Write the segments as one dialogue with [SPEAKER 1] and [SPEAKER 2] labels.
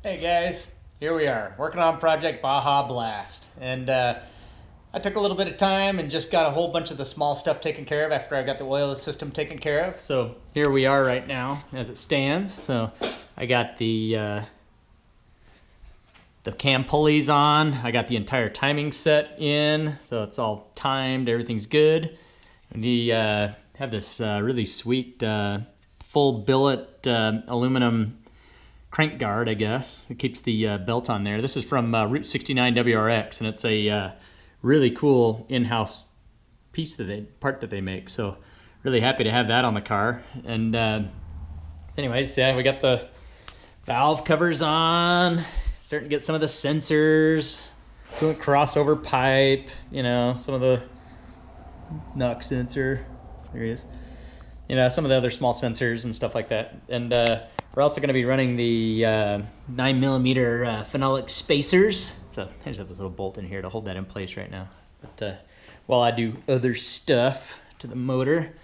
[SPEAKER 1] Hey guys, here we are working on Project Baja Blast, and I took a little bit of time and just got a whole bunch of the small stuff taken care of after I got the oil system taken care of. So here we are right now as it stands. So I got the cam pulleys on. I got the entire timing set in, so it's all timed. Everything's good. We have this really sweet full billet aluminum crank guard, I guess. It keeps the belt on there. This is from Route 69 WRX, and it's a really cool in-house part that they make. So really happy to have that on the car. And anyways, yeah, we got the valve covers on. Starting to get some of the sensors. Doing crossover pipe. You know, some of the knock sensor. There he is. You know, some of the other small sensors and stuff like that. And we're also going to be running the 9mm phenolic spacers. So I just have this little bolt in here to hold that in place right now. But while I do other stuff to the motor.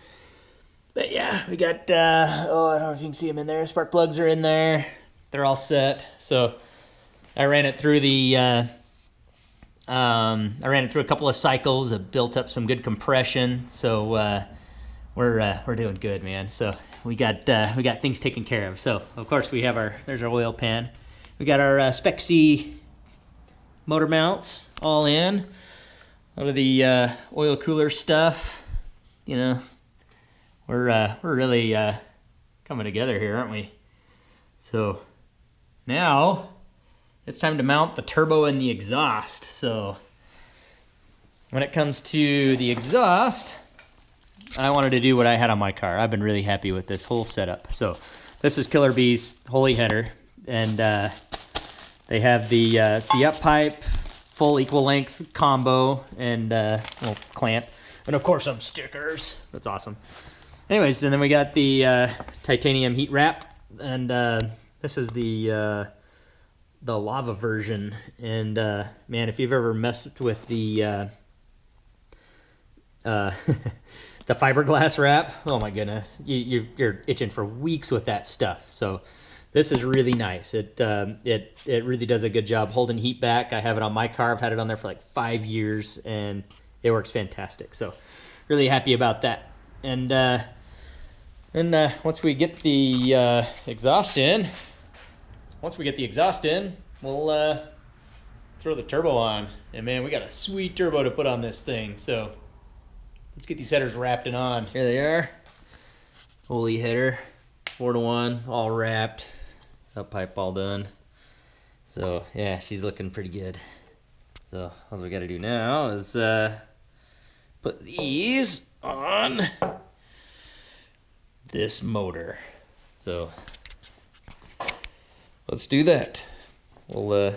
[SPEAKER 1] But yeah, we got, I don't know if you can see them in there. Spark plugs are in there. They're all set. So I ran it through I ran it through a couple of cycles. It built up some good compression. So we're doing good, man. So we got things taken care of. So of course we have there's our oil pan. We got our Spec C motor mounts all in. A lot of the oil cooler stuff. You know, we're really coming together here, aren't we? So now it's time to mount the turbo and the exhaust. So when it comes to the exhaust, I wanted to do what I had on my car. I've been really happy with this whole setup. So this is Killer Bee's Holy Header, and they have the up pipe, full equal length combo, and little clamp, and of course some stickers. That's awesome. Anyways, and then we got the titanium heat wrap, and this is the lava version. And man, if you've ever messed with the the fiberglass wrap, oh my goodness, you're itching for weeks with that stuff. So this is really nice. It really does a good job holding heat back. I have it on my car. I've had it on there for like 5 years, and it works fantastic. So really happy about that. And once we get the exhaust in, we'll throw the turbo on. And man, we got a sweet turbo to put on this thing. So let's get these headers wrapped and on. Here they are. Holy header, 4-to-1, all wrapped. Up pipe all done. So yeah, she's looking pretty good. So all we gotta do now is put these on this motor. So let's do that. We'll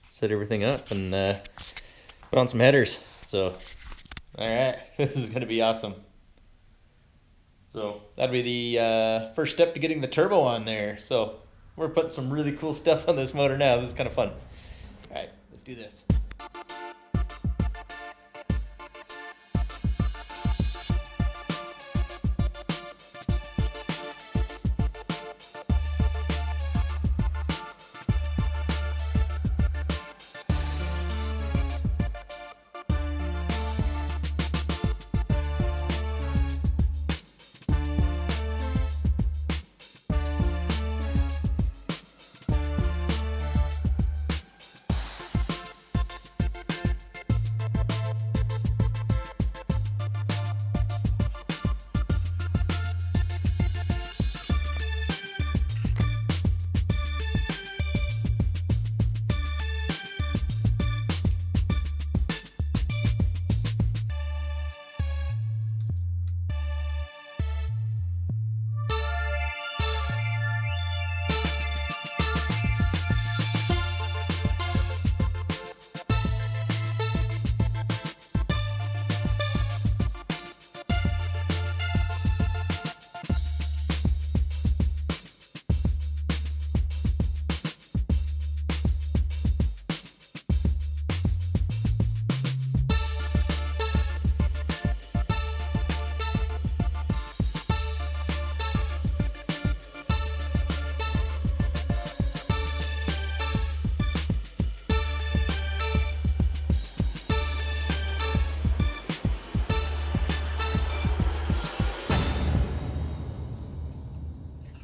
[SPEAKER 1] set everything up and put on some headers. So all right, this is gonna be awesome. So that'll be the first step to getting the turbo on there. So we're putting some really cool stuff on this motor now. This is kind of fun. All right, let's do this.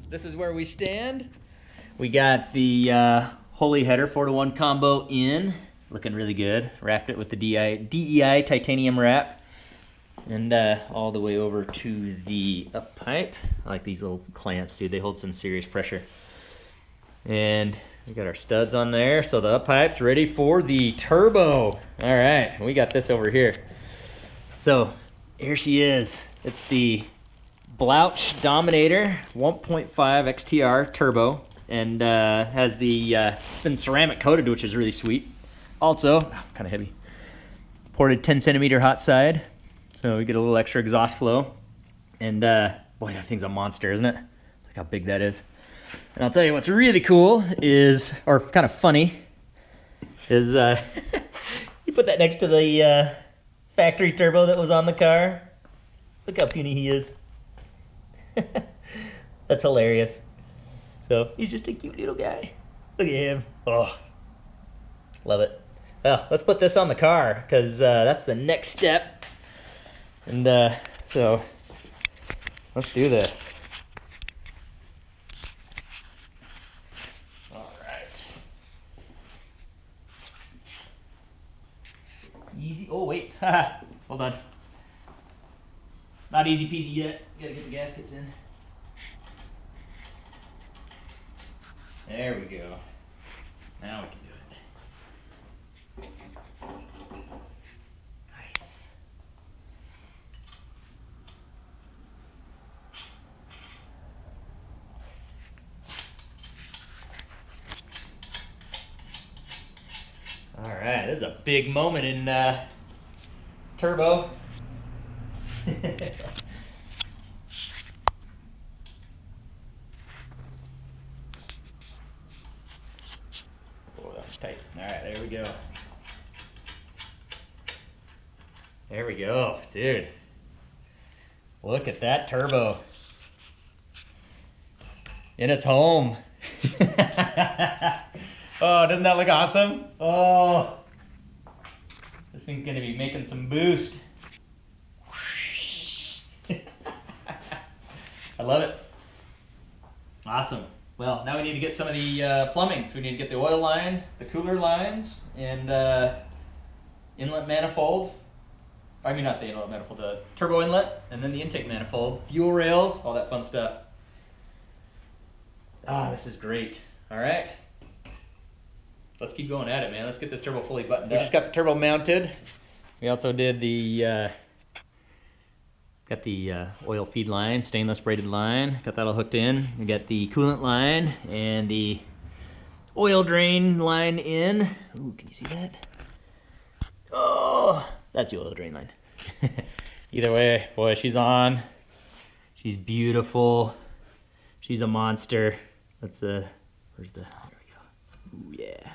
[SPEAKER 1] this is where we stand. We got the Holy Header 4-to-1 combo in, looking really good. Wrapped it with the DEI titanium wrap, and all the way over to the up pipe. I like these little clamps, dude. They hold some serious pressure. And we got our studs on there, so the up pipe's ready for the turbo. All right, we got this over here. So here she is. It's the Blouch Dominator 1.5 XTR turbo, and has the it's been ceramic coated, which is really sweet. Also, kind of heavy, ported 10-centimeter hot side, so we get a little extra exhaust flow. And boy, that thing's a monster, isn't it? Look how big that is. And I'll tell you what's really cool is, or kind of funny, is you put that next to the factory turbo that was on the car. Look how puny he is. That's hilarious. So he's just a cute little guy. Look at him. Oh, love it. Well, let's put this on the car, because that's the next step. And so let's do this. All right. Easy. Oh, wait. Hold on. Not easy peasy yet. Gotta get the gaskets in. There we go. Now we can do it. Nice. All right, this is a big moment in turbo. Oh, that was tight. All right, there we go. There we go, dude. Look at that turbo in its home. Oh, doesn't that look awesome? Oh, this thing's gonna be making some boost. I love it. Awesome. Well, now we need to get some of the plumbing. So we need to get the oil line, the cooler lines, and inlet manifold. I mean, not the inlet manifold, the turbo inlet, and then the intake manifold, fuel rails, all that fun stuff. Ah, this is great. All right. Let's keep going at it, man. Let's get this turbo fully buttoned up. We just got the turbo mounted. We also did the got the oil feed line, stainless braided line. Got that all hooked in. We got the coolant line and the oil drain line in. Ooh, can you see that? Oh, that's the oil drain line. Either way, boy, she's on. She's beautiful. She's a monster. Let's where's the? There we go. Ooh, yeah.